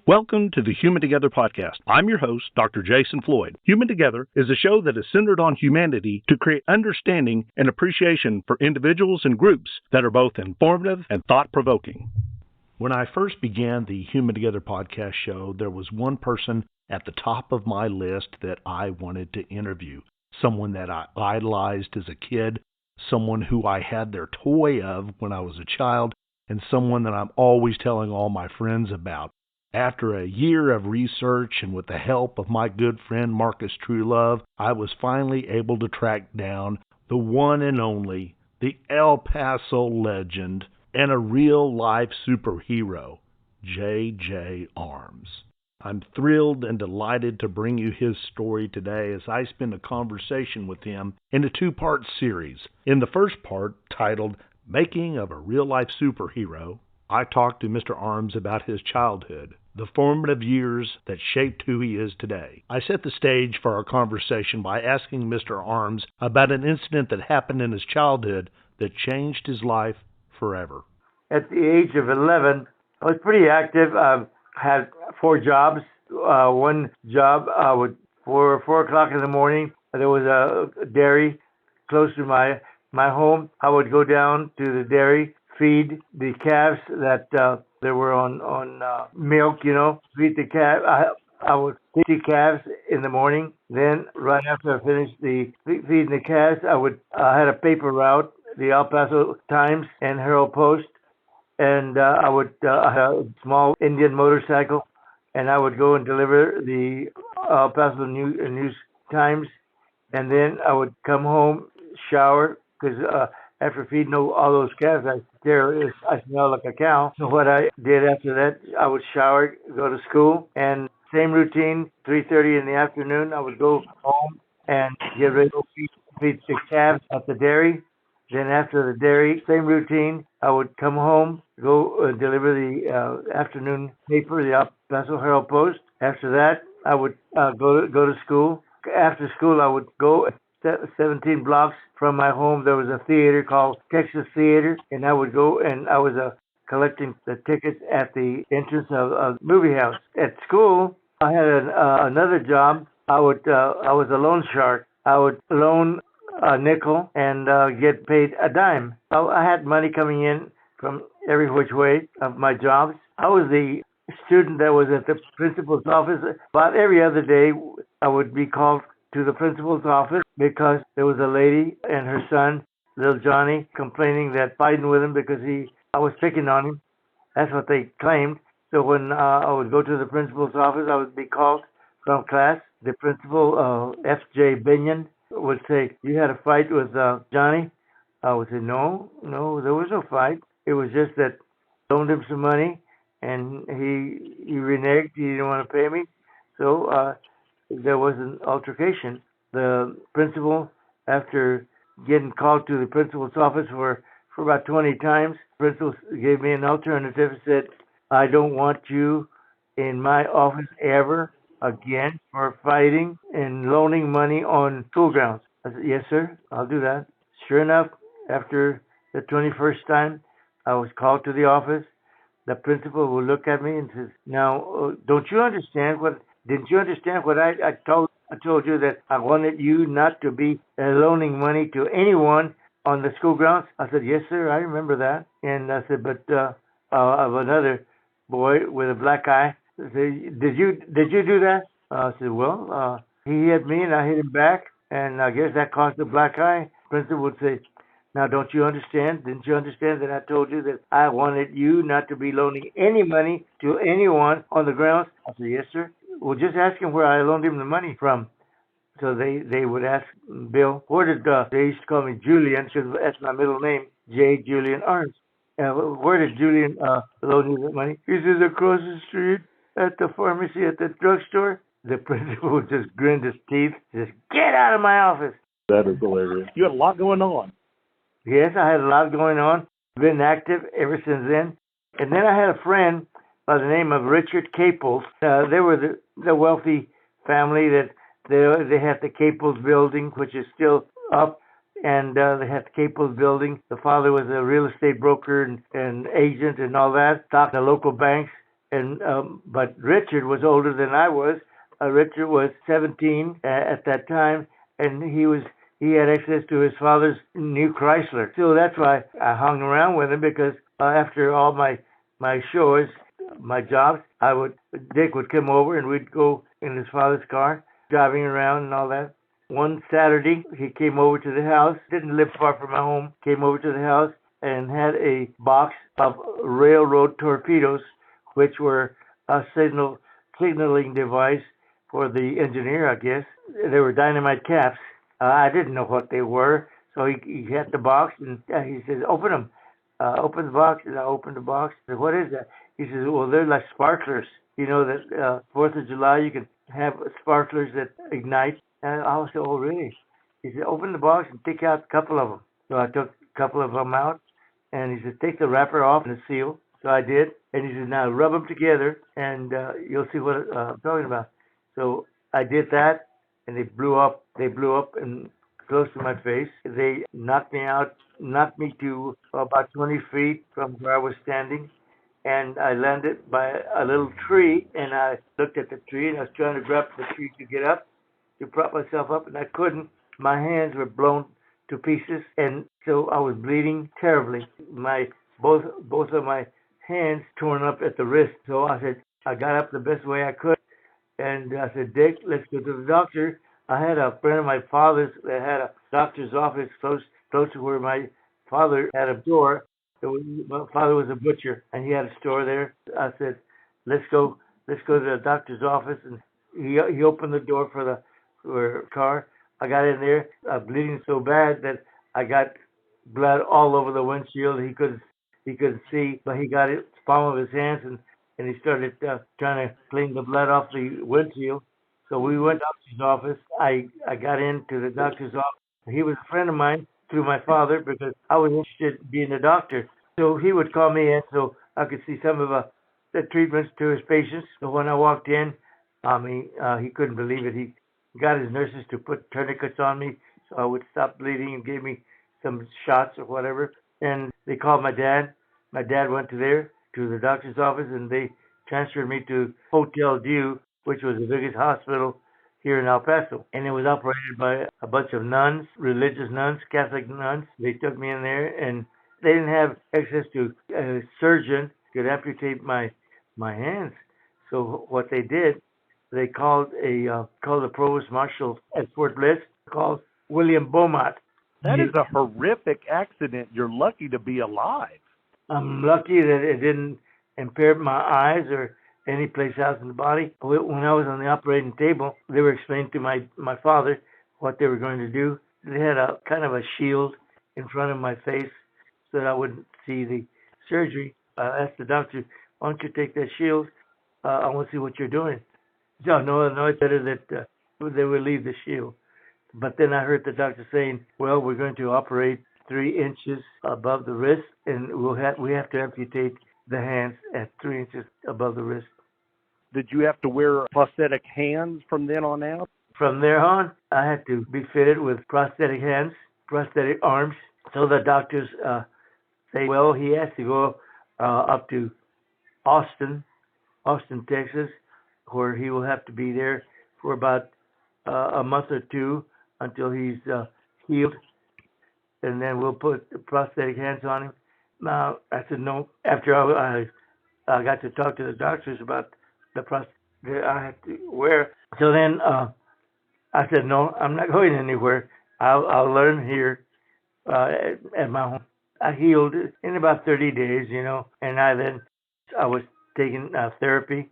Welcome to the Human Together podcast. I'm your host, Dr. Jason Floyd. Human Together is a show that is centered on humanity to create understanding and appreciation for individuals and groups that are both informative and thought-provoking. When I first began the Human Together podcast show, there was one person at the top of my list that I wanted to interview, someone that I idolized as a kid, someone who I had their toy of when I was a child, and someone that I'm always telling all my friends about. After a year of research and with the help of my good friend Marcus Truelove, I was finally able to track down the one and only, the El Paso legend, and a real-life superhero, J.J. Arms. I'm thrilled and delighted to bring you his story today as I spend a conversation with him in a two-part series. In the first part, titled Making of a Real-Life Superhero, I talked to Mr. Arms about his childhood, the formative years that shaped who he is today. I set the stage for our conversation by asking Mr. Arms about an incident that happened in his childhood that changed his life forever. At the age of 11, I was pretty active. I had 4 jobs. One job would 4 o'clock in the morning. There was a dairy close to my home. I would go down to the dairy, feed the calves that they were on milk, feed the calf. I would feed the calves in the morning. Then right after I finished feeding the calves, I had a paper route, the El Paso Times and Herald Post, and I had a small Indian motorcycle, and I would go and deliver the El Paso News Times, and then I would come home, shower, because after feeding all those calves, I smelled like a cow. So what I did after that, I would shower, go to school, and same routine, 3:30 in the afternoon, I would go home and get ready to feed the calves at the dairy. Then after the dairy, same routine, I would come home, go deliver the afternoon paper, the El Paso Herald Post. After that, I would go to school. After school, I would go 17 blocks from my home. There was a theater called Texas Theater, and I would go, and I was collecting the tickets at the entrance of a movie house. At school, I had another job. I was a loan shark. I would loan a nickel and get paid a dime. I had money coming in from every which way of my jobs. I was the student that was at the principal's office. About every other day, I would be called to the principal's office because there was a lady and her son, little Johnny, complaining that fighting with him because I was picking on him. That's what they claimed. So when I would go to the principal's office, I would be called from class. The principal, F.J. Binion, would say, "You had a fight with Johnny?" I would say, No, there was no fight. It was just that I loaned him some money and he reneged. He didn't want to pay me. So there was an altercation. The principal, after getting called to the principal's office for about 20 times, the principal gave me an alternative and said, "I don't want you in my office ever again for fighting and loaning money on school grounds." I said, "Yes, sir, I'll do that." Sure enough, after the 21st time, I was called to the office. The principal would look at me and says, "Now, didn't you understand what I told you, that I wanted you not to be loaning money to anyone on the school grounds?" I said, "Yes, sir, I remember that." And I said, "But of another boy with a black eye, did you do that?" I said, "Well, he hit me and I hit him back, and I guess that caused the black eye." Principal would say, "Now, don't you understand? Didn't you understand that I told you that I wanted you not to be loaning any money to anyone on the grounds?" I said, "Yes, sir." "Well, just ask him where I loaned him the money from." So they would ask Bill, "Where did they used to call me Julian, because that's my middle name, J. Julian Arms. Where did Julian loan you the money?" He says, "Across the street at the pharmacy, at the drugstore." The principal just grinned his teeth, just, "Get out of my office." That is hilarious. You had a lot going on. Yes, I had a lot going on. Been active ever since then. And then I had a friend by the name of Richard Caples. They were the wealthy family that they had the Caples building, which is still up, and they had the Caples building. The father was a real estate broker and agent and all that, stocked the local banks. And but Richard was older than I was. Richard was 17 at that time, and he had access to his father's new Chrysler. So that's why I hung around with him, because after all my chores, my jobs, Dick would come over and we'd go in his father's car, driving around and all that. One Saturday, he came over to the house, didn't live far from my home, came over to the house and had a box of railroad torpedoes, which were a signaling device for the engineer, I guess. They were dynamite caps. I didn't know what they were, so he had the box and he says, "Open them." Open the box, and I opened the box. I said, "What is that?" He says, "Well, they're like sparklers. You know that 4th of July you can have sparklers that ignite." And I was, "Oh, really?" He said, "Open the box and take out a couple of them." So I took a couple of them out, and he said, "Take the wrapper off and the seal." So I did, and he said, "Now rub them together, and you'll see what I'm talking about." So I did that, and they blew up. They blew up and close to my face. They knocked me out, knocked me to about 20 feet from where I was standing, and I landed by a little tree, and I looked at the tree, and I was trying to grab the tree to get up, to prop myself up, and I couldn't. My hands were blown to pieces, and so I was bleeding terribly. My both of my hands torn up at the wrist. So I got up the best way I could, and I said, "Dick, let's go to the doctor." I had a friend of my father's that had a doctor's office close to where my father had a store. My father was a butcher, and he had a store there. I said, let's go to the doctor's office." And he opened the door for a car. I got in there, bleeding so bad that I got blood all over the windshield. He couldn't see, but he got it palm of his hands, and he started trying to clean the blood off the windshield. So we went to the doctor's office. I got into the doctor's office. He was a friend of mine through my father, because I was interested in being a doctor. So he would call me in so I could see some of the treatments to his patients. So when I walked in, he couldn't believe it. He got his nurses to put tourniquets on me so I would stop bleeding, and gave me some shots or whatever. And they called my dad. My dad went to the doctor's office, and they transferred me to Hotel Dieu, which was the biggest hospital here in El Paso. And it was operated by a bunch of nuns, religious nuns, Catholic nuns. They took me in there, and they didn't have access to a surgeon could amputate my hands. So what they did, they called the provost marshal at Fort Bliss, called William Beaumont. That is a horrific accident. You're lucky to be alive. I'm lucky that it didn't impair my eyes or any place else in the body. When I was on the operating table, they were explaining to my father what they were going to do. They had a kind of a shield in front of my face so that I wouldn't see the surgery. I asked the doctor, "Why don't you take that shield? I want to see what you're doing." No, it's better that they would leave the shield. But then I heard the doctor saying, "Well, we're going to operate 3 inches above the wrist, and we have to amputate the hands at 3 inches above the wrist." Did you have to wear prosthetic hands from then on out? From there on, I had to be fitted with prosthetic hands, prosthetic arms. So the doctors say, "Well, he has to go up to Austin, Texas, where he will have to be there for about a month or two until he's healed, and then we'll put prosthetic hands on him." Now, I said no. After I got to talk to the doctors about the prosthetic that I had to wear. So then I said, "No, I'm not going anywhere. I'll learn here at my home." I healed in about 30 days, and I was taking therapy.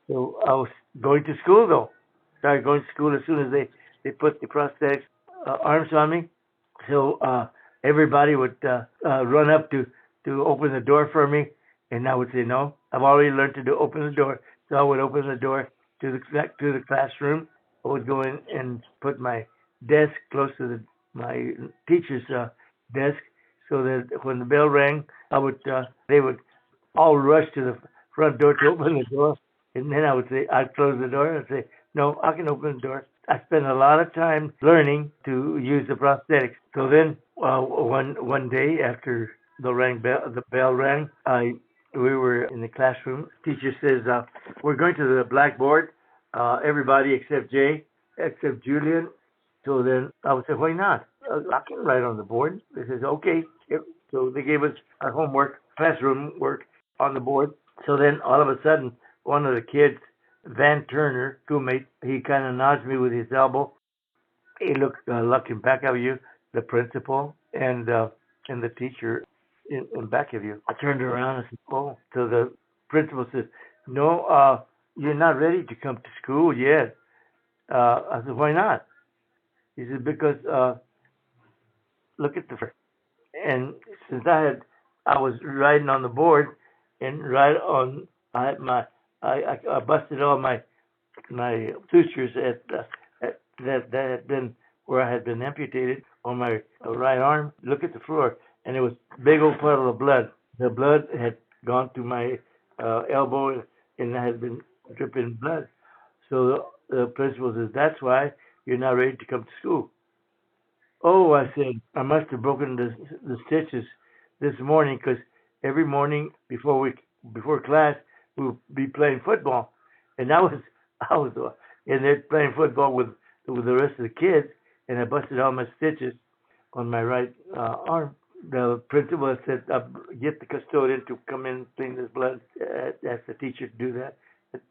So I was going to school, though. Started going to school as soon as they put the prosthetic arms on me. So everybody would run up to open the door for me, and I would say, "No, I've already learned to open the door." So I would open the door to the classroom. I would go in and put my desk close to my teacher's desk, so that when the bell rang, they would all rush to the front door to open the door, and then I'd close the door and say, "No, I can open the door." I spent a lot of time learning to use the prosthetics. So then one day after the bell rang, I we were in the classroom. Teacher says, we're going to the blackboard, everybody except Jay, except Julian. So then I would say, why not? I can write on the board. They says, okay. Yep. So they gave us our homework, classroom work on the board. So then all of a sudden, one of the kids, Van Turner, schoolmate, he kind of nods me with his elbow. Hey, look, looking back at you, the principal and the teacher in back of you. I turned around and said, oh. So the principal says, no, you're not ready to come to school yet. I said, why not? He said, because look at the and since I was writing on the board and right on I busted all my sutures that had been where I had been amputated on my right arm. Look at the floor, and it was big old puddle of blood. The blood had gone to my elbow, and I had been dripping blood. So the principal says, "That's why you're not ready to come to school." Oh, I said, I must have broken the stitches this morning because every morning before class we would be playing football, and I was in there playing football with the rest of the kids, and I busted all my stitches on my right arm. The principal said, "Get the custodian to come in and clean this blood." Asked the teacher to do that.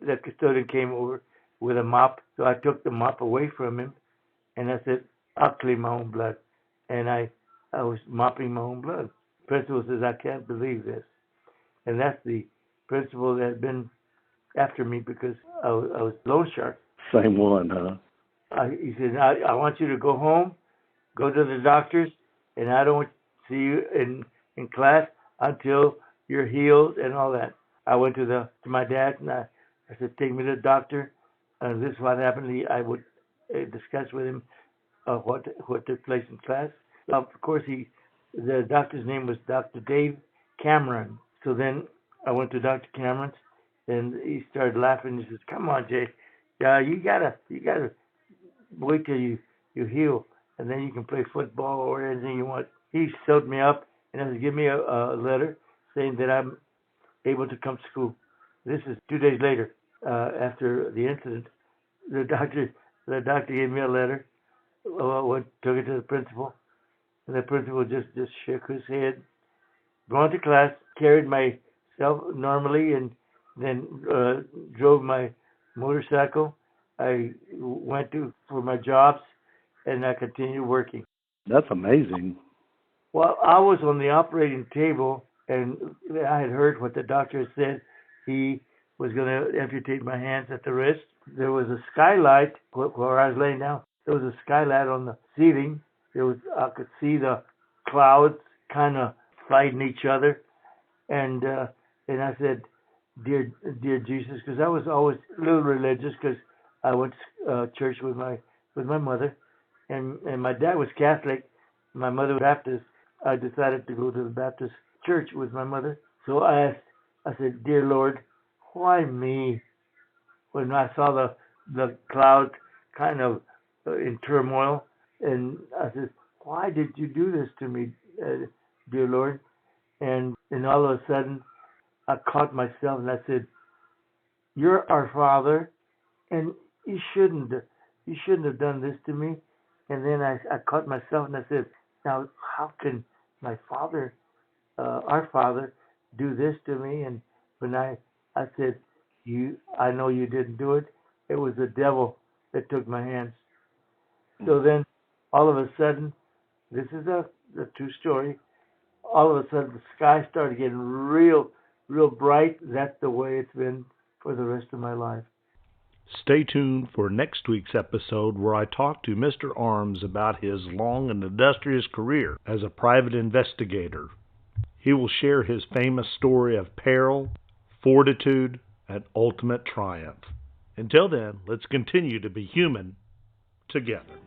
The custodian came over with a mop, so I took the mop away from him, and I said, I'll clean my own blood. And I was mopping my own blood. Principal says, I can't believe this. And that's the principal that had been after me because I was loan shark. Same one, huh? He said, I want you to go home, go to the doctors, and I don't see you in class until you're healed and all that. I went to my dad and I said, take me to the doctor. And this is what happened. I would discuss with him what took place in class. Of course, the doctor's name was Dr. Dave Cameron. So then I went to Dr. Cameron's, and he started laughing. He says, "Come on, Jay, you gotta wait till you heal, and then you can play football or anything you want." He sewed me up and said, "Give me a letter saying that I'm able to come to school." This is 2 days later after the incident. The doctor gave me a letter. Took it to the principal, and the principal just shook his head. Going to class, carried myself normally, and then drove my motorcycle. I went for my jobs, and I continued working. That's amazing. Well, I was on the operating table, and I had heard what the doctor had said. He was going to amputate my hands at the wrist. There was a skylight where I was laying down. There was a skylight on the ceiling. I could see the clouds kind of fighting each other, and I said, "Dear Jesus," because I was always a little religious because I went to church with my mother, and my dad was Catholic, my mother was Baptist. I decided to go to the Baptist church with my mother. So I said, "Dear Lord, why me?" When I saw the clouds kind of in turmoil, and I said, "Why did you do this to me, dear Lord?" And all of a sudden, I caught myself and I said, "You're our Father, and you shouldn't have done this to me." And then I caught myself and I said, "Now, how can my Father, our Father, do this to me?" And when I said, I know you didn't do it. It was the devil that took my hands. So then, all of a sudden, this is a true story. All of a sudden, the sky started getting real bright. That's the way it's been for the rest of my life. Stay tuned for next week's episode where I talk to Mr. Arms about his long and illustrious career as a private investigator. He will share his famous story of peril, fortitude, and ultimate triumph. Until then, let's continue to be human together.